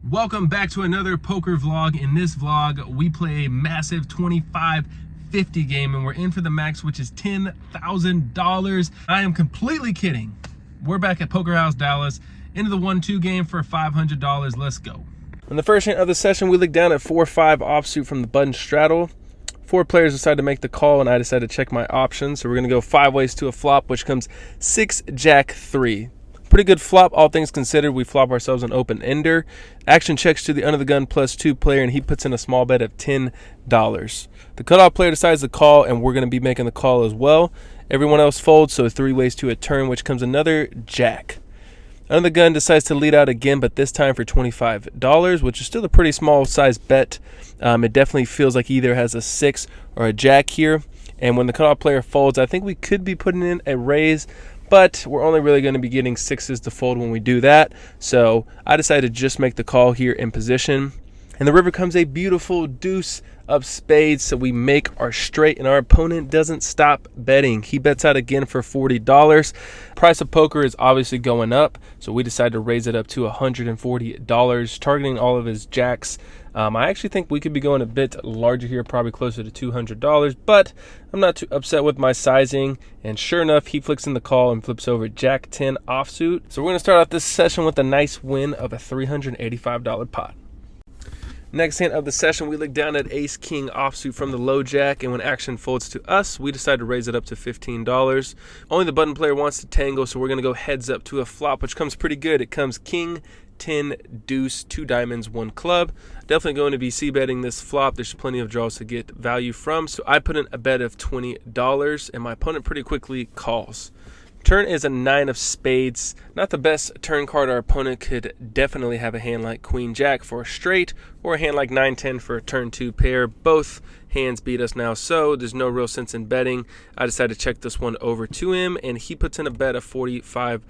Welcome back to another poker vlog. In this vlog, we play a massive 25-50 game and we're in for the max, which is $10,000. I am completely kidding. We're back at Poker House Dallas into the 1-2 game for $500. Let's go. In the first hand of the session, we looked down at 4-5 offsuit from the button straddle. 4 players decided to make the call and I decided to check my options. So we're gonna go 5 ways to a flop, which comes 6-Jack-3. Pretty good flop, all things considered. We flop ourselves an open ender. Action checks to the under the gun +2 player, and he puts in a small bet of $10. The cutoff player decides to call, and we're going to be making the call as well. Everyone else folds, so 3 ways to a turn, which comes another jack. Under the gun decides to lead out again, but this time for $25, which is still a pretty small size bet. It definitely feels like he either has a 6 or a jack here. And when the cutoff player folds, I think we could be putting in a raise, but we're only really going to be getting 6s to fold when we do that. So I decided to just make the call here in position. And the river comes a beautiful deuce of spades, so we make our straight, and our opponent doesn't stop betting. He bets out again for $40. Price of poker is obviously going up, so we decided to raise it up to $140, targeting all of his jacks. I actually think we could be going a bit larger here, probably closer to $200, but I'm not too upset with my sizing. And sure enough, he flicks in the call and flips over Jack 10 offsuit. So we're going to start off this session with a nice win of a $385 pot. Next hand of the session, we look down at Ace King offsuit from the low jack, and when action folds to us, we decide to raise it up to $15. Only the button player wants to tangle, so we're going to go heads up to a flop, which comes pretty good. It comes King 10 deuce 2 diamonds 1 club. Definitely going to be c-betting this flop. There's plenty of draws to get value from, so I put in a bet of $20, and my opponent pretty quickly calls. Turn is a 9 of spades. Not the best turn card. Our opponent could definitely have a hand like Queen Jack for a straight, or a hand like 9-10 for a turn 2 pair. Both hands beat us now, so there's no real sense in betting. I decided to check this one over to him, and he puts in a bet of $45.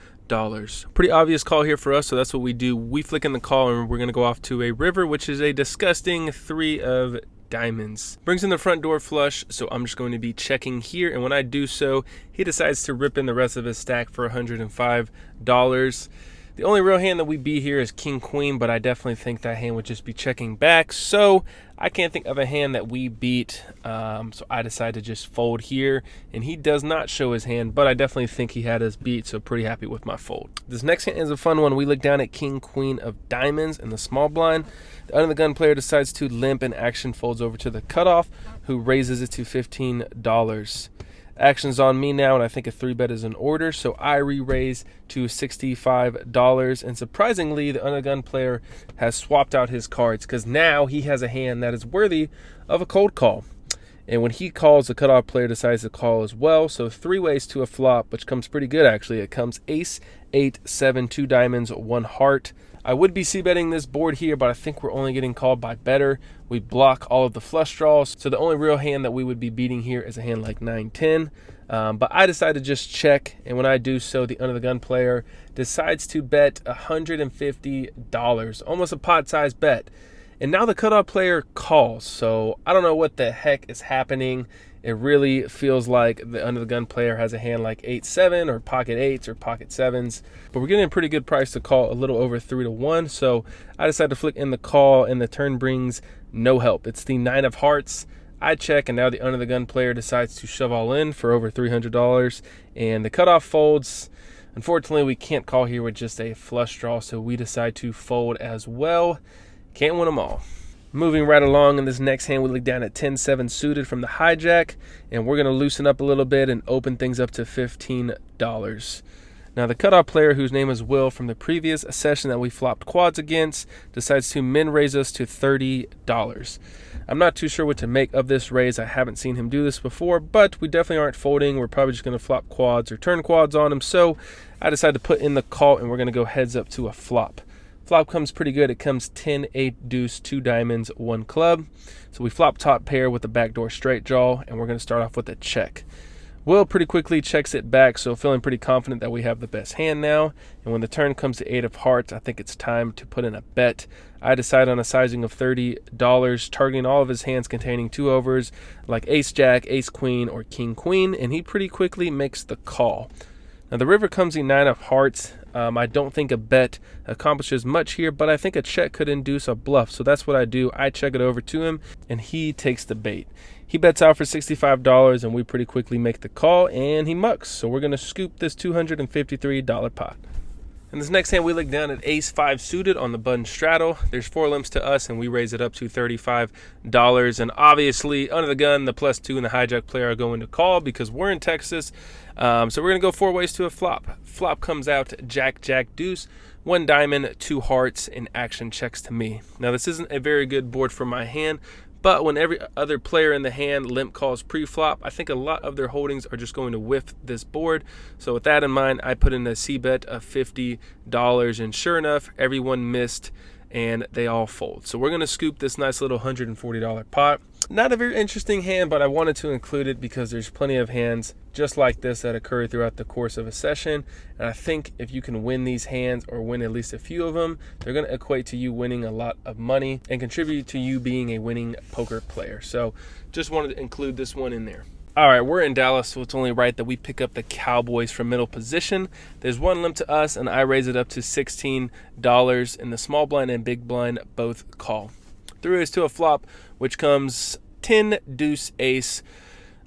Pretty obvious call here for us, so that's what we do. We flick in the call, and we're going to go off to a river, which is a disgusting 3 of diamonds. Brings in the front door flush, so I'm just going to be checking here, and when I do so, he decides to rip in the rest of his stack for $105. The only real hand that we beat here is King Queen, but I definitely think that hand would just be checking back, so I can't think of a hand that we beat, so I decided to just fold here, and he does not show his hand, but I definitely think he had us beat, so pretty happy with my fold. This next hand is a fun one. We look down at King Queen of diamonds in the small blind. The under the gun player decides to limp, and action folds over to the cutoff, who raises it to $15. Action's on me now, and I think a 3-bet is in order, so I re-raise to $65. And surprisingly, the under-gun player has swapped out his cards, because now he has a hand that is worthy of a cold call. And when he calls, the cutoff player decides to call as well. So 3 ways to a flop, which comes pretty good actually. It comes Ace 8 7 2 diamonds 1 heart. I would be c-betting this board here, but I think we're only getting called by better. We block all of the flush draws, so the only real hand that we would be beating here is a hand like 9-10. But I decided to just check, and when I do so, the under the gun player decides to bet $150, almost a pot-sized bet. And now the cutoff player calls, so I don't know what the heck is happening. It really feels like the under the gun player has a hand like 8-7 or pocket 8s or pocket 7s. But we're getting a pretty good price to call, a little over 3-1. So I decided to flick in the call, and the turn brings no help. It's the 9 of hearts. I check, and now the under the gun player decides to shove all in for over $300. And the cutoff folds. Unfortunately, we can't call here with just a flush draw, so we decide to fold as well. Can't win them all. Moving right along in this next hand, we look down at 10-7 suited from the hijack, and we're going to loosen up a little bit and open things up to $15. Now the cutoff player, whose name is Will from the previous session that we flopped quads against, decides to min raise us to $30. I'm not too sure what to make of this raise. I haven't seen him do this before, but we definitely aren't folding. We're probably just going to flop quads or turn quads on him, so I decided to put in the call, and we're going to go heads up to a flop. Flop comes pretty good. It comes 10 8 deuce 2 diamonds 1 club. So we flop top pair with a backdoor straight draw, and we're going to start off with a check. Will pretty quickly checks it back, so feeling pretty confident that we have the best hand now. And when the turn comes to 8 of hearts, I think it's time to put in a bet. I decide on a sizing of $30, targeting all of his hands containing 2 overs, like Ace Jack, Ace Queen, or King Queen, and he pretty quickly makes the call. Now the river comes the 9 of hearts. I don't think a bet accomplishes much here, but I think a check could induce a bluff. So that's what I do. I check it over to him, and he takes the bait. He bets out for $65, and we pretty quickly make the call, and he mucks. So we're going to scoop this $253 pot. In this next hand, we look down at ace-5 suited on the button straddle. There's 4 limps to us, and we raise it up to $35. And obviously, under the gun, the +2 and the hijack player are going to call because we're in Texas. So we're going to go 4 ways to a flop. Flop comes out jack, jack, deuce, 1 diamond, 2 hearts, and action checks to me. Now, this isn't a very good board for my hand, but when every other player in the hand limp calls pre-flop, I think a lot of their holdings are just going to whiff this board. So with that in mind, I put in a C-bet of $50, and sure enough, everyone missed, and they all fold. So we're going to scoop this nice little $140 pot. Not a very interesting hand, but I wanted to include it because there's plenty of hands just like this that occur throughout the course of a session. And I think if you can win these hands or win at least a few of them, they're going to equate to you winning a lot of money and contribute to you being a winning poker player. So just wanted to include this one in there. All right, we're in Dallas, so it's only right that we pick up the Cowboys from middle position. There's 1 limp to us, and I raise it up to $16, and the small blind and big blind both call. 3 ways to a flop, which comes 10, deuce, ace.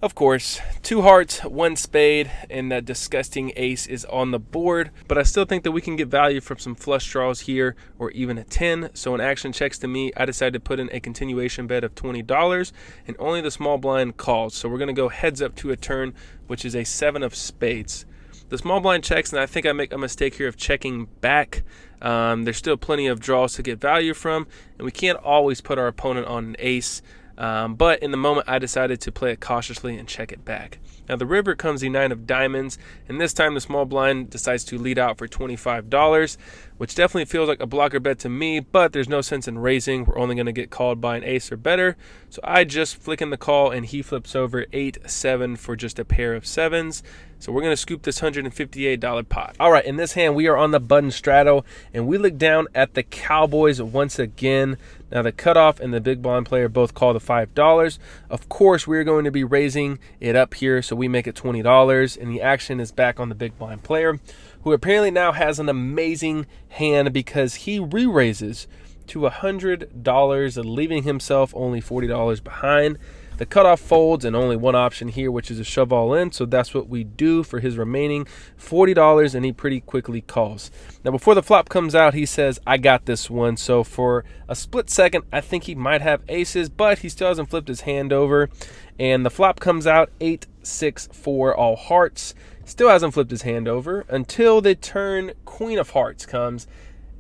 Of course, 2 hearts, 1 spade, and that disgusting ace is on the board. But I still think that we can get value from some flush draws here or even a 10. So in action checks to me, I decided to put in a continuation bet of $20, and only the small blind calls. So we're going to go heads up to a turn, which is a 7 of spades. The small blind checks, and I think I make a mistake here of checking back. There's still plenty of draws to get value from, and we can't always put our opponent on an ace. But in the moment, I decided to play it cautiously and check it back. Now, the river comes the 9 of diamonds, and this time the small blind decides to lead out for $25, which definitely feels like a blocker bet to me, but there's no sense in raising. We're only going to get called by an ace or better. So I just flick in the call, and he flips over 8-7 for just a pair of 7s. So we're going to scoop this $158 pot. All right, in this hand, we are on the button straddle, and we look down at the Cowboys once again. Now, the cutoff and the big blind player both call the $5. Of course, we're going to be raising it up here, so we make it $20, and the action is back on the big blind player, who apparently now has an amazing hand because he re-raises to $100, leaving himself only $40 behind. The cutoff folds, and only one option here, which is a shove all in. So that's what we do for his remaining $40, and he pretty quickly calls. Now, before the flop comes out, he says, I got this one. So for a split second, I think he might have aces, but he still hasn't flipped his hand over. And the flop comes out 8-6-4 all hearts. Still hasn't flipped his hand over until the turn queen of hearts comes,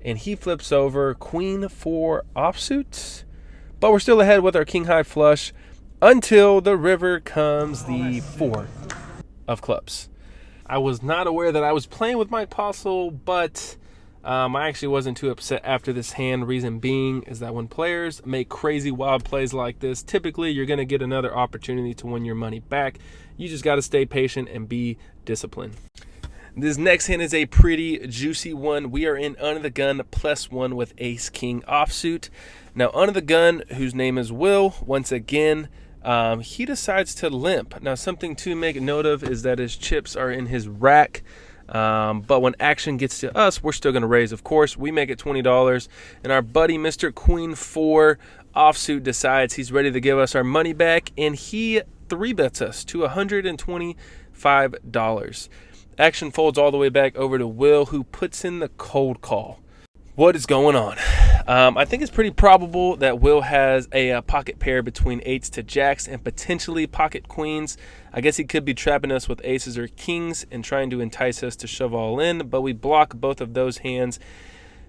and he flips over queen 4 offsuit. But we're still ahead with our king high flush, until the river comes the 4 of clubs. I was not aware that I was playing with Mike Postle, but I actually wasn't too upset after this hand. Reason being is that when players make crazy wild plays like this, typically you're going to get another opportunity to win your money back. You just got to stay patient and be disciplined. This next hand is a pretty juicy one. We are in under the gun +1 with ace king offsuit. Now, under the gun, whose name is Will, once again, he decides to limp. Now, something to make note of is that his chips are in his rack. But when action gets to us, we're still going to raise, of course. We make it $20, and our buddy, Mr. Queen 4 offsuit, decides he's ready to give us our money back, and he 3-bets us to $125. Action folds all the way back over to Will, who puts in the cold call. What is going on? I think it's pretty probable that Will has a pocket pair between 8s to jacks and potentially pocket queens. I guess he could be trapping us with aces or kings and trying to entice us to shove all in, but we block both of those hands.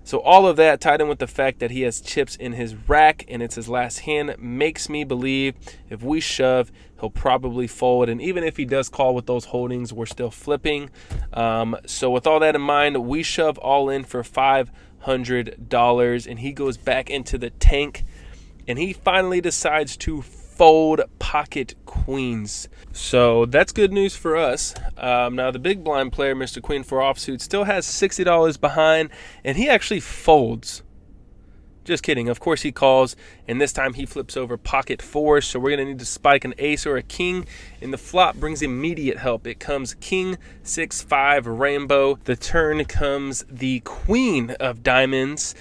So all of that, tied in with the fact that he has chips in his rack and it's his last hand, makes me believe if we shove, he'll probably fold. And even if he does call with those holdings, we're still flipping. So with all that in mind, we shove all in for $500, and he goes back into the tank, and he finally decides to fold pocket queens. So that's good news for us. Now the big blind player, Mr. Queen 4 offsuit, still has $60 behind, and he actually folds. Just kidding. Of course he calls, and this time he flips over pocket fours, so we're going to need to spike an ace or a king, and the flop brings immediate help. It comes king, 6-5, rainbow. The turn comes the queen of diamonds.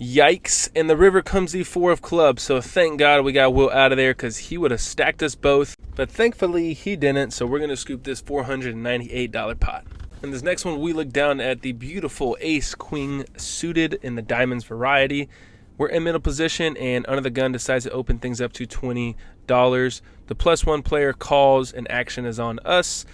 Yikes. And the river comes the four of clubs, so thank God we got Will out of there because he would have stacked us both, but thankfully he didn't, so we're going to scoop this $498 pot. In this next one, we look down at the beautiful ace queen suited in the diamonds variety. We're in middle position, and under the gun decides to open things up to $20. The +1 player calls, and action is on us.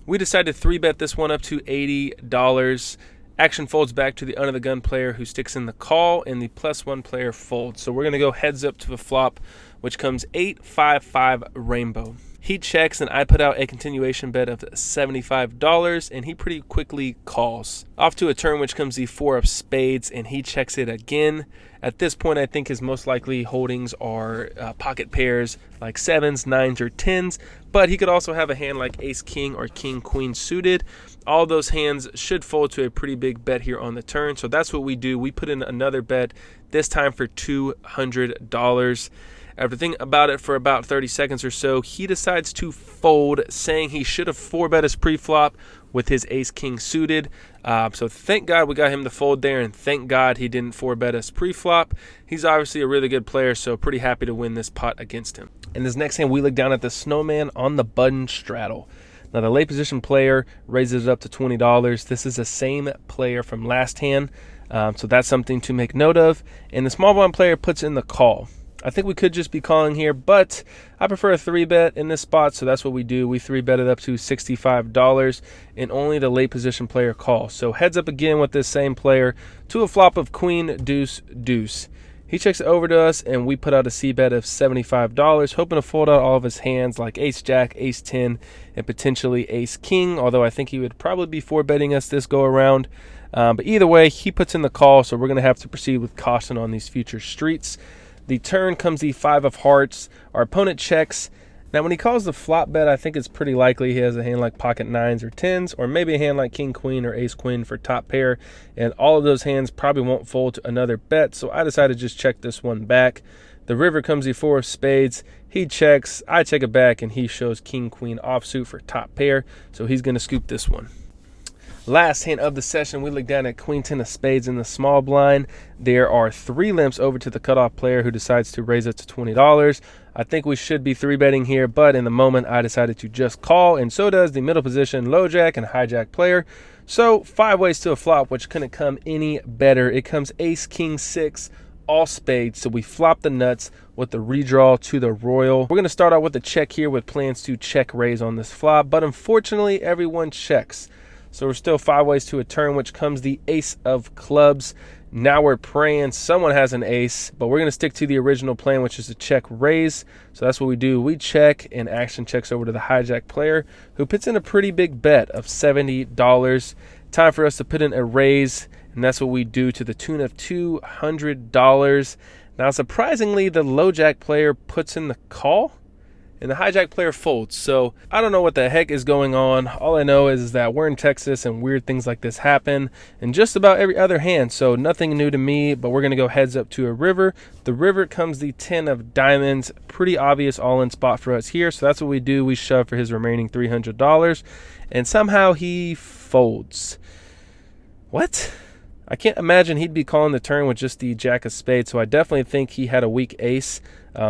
We decide to 3-bet this one up to $80. Action folds back to the under the gun player who sticks in the call, and the +1 player folds. So we're going to go heads up to the flop, which comes 8-5-5 rainbow. He checks, and I put out a continuation bet of $75, and he pretty quickly calls. Off to a turn, which comes the four of spades, and he checks it again. At this point, I think his most likely holdings are pocket pairs like 7s, 9s, or 10s, but he could also have a hand like ace-king or king-queen suited. All those hands should fold to a pretty big bet here on the turn, so that's what we do. We put in another bet, this time for $200. After thinking about it for about 30 seconds or so, he decides to fold, saying he should have 4-bet his pre-flop with his ace-king suited. So thank God we got him to fold there, and thank God he didn't 4-bet us pre-flop. He's obviously a really good player, so pretty happy to win this pot against him. In this next hand, we look down at the snowman on the button straddle. Now the late position player raises it up to $20. This is the same player from last hand, so that's something to make note of. And the small blind player puts in the call. I think we could just be calling here, but I prefer a 3-bet in this spot, so that's what we do. We 3-bet it up to $65, and only the late position player calls. So heads up again with this same player to a flop of queen, deuce, deuce. He checks it over to us, and we put out a C-bet of $75, hoping to fold out all of his hands like ace-jack, ace-10, and potentially ace-king, although I think he would probably be 4-betting us this go-around. But either way, he puts in the call, so we're going to have to proceed with caution on these future streets. The turn comes the 5 of hearts. Our opponent checks. Now, when he calls the flop bet, I think it's pretty likely he has a hand like pocket 9s or 10s, or maybe a hand like king queen or ace queen for top pair, and all of those hands probably won't fold to another bet, so I decided to just check this one back. The river comes the 4 of spades. He checks, I check it back, and he shows king queen offsuit for top pair, so he's going to scoop this one. Last hand of the session, we look down at queen 10 of spades in the small blind. There are 3 limps over to the cutoff player who decides to raise it to $20. I think we should be 3-betting here, but in the moment I decided to just call, and so does the middle position low jack and hijack player. So 5 ways to a flop, which couldn't come any better. It comes ace, king, 6, all spades, so we flop the nuts with the redraw to the royal. We're going to start out with a check here with plans to check raise on this flop, but unfortunately everyone checks. So we're still 5 ways to a turn, which comes the ace of clubs. Now we're praying someone has an ace, but we're going to stick to the original plan, which is to check raise. So that's what we do. We check, and action checks over to the hijack player, who puts in a pretty big bet of $70. Time for us to put in a raise, and that's what we do to the tune of $200. Now, surprisingly, the low jack player puts in the call, and the hijack player folds. So I don't know what the heck is going on. All I know is that we're in Texas and weird things like this happen in just about every other hand. So nothing new to me, but we're going to go heads up to a river. The river comes the 10 of diamonds. Pretty obvious all-in spot for us here. So that's what we do. We shove for his remaining $300, and somehow he folds. What? I can't imagine he'd be calling the turn with just the jack of spades, so I definitely think he had a weak ace.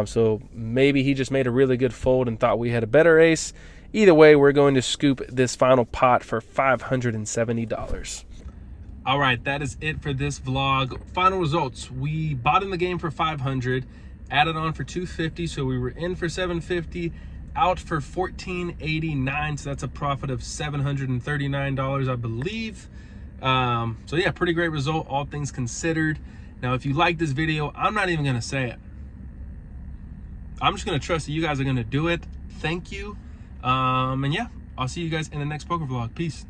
So maybe he just made a really good fold and thought we had a better ace. Either way, we're going to scoop this final pot for $570. All right, that is it for this vlog. Final results: we bought in the game for $500, added on for $250, so we were in for $750, out for $1489, so that's a profit of $739, I believe. So yeah, pretty great result, all things considered. Now, if you like this video, I'm not even gonna say it. I'm just gonna trust that you guys are gonna do it. Thank you. And yeah, I'll see you guys in the next poker vlog. Peace.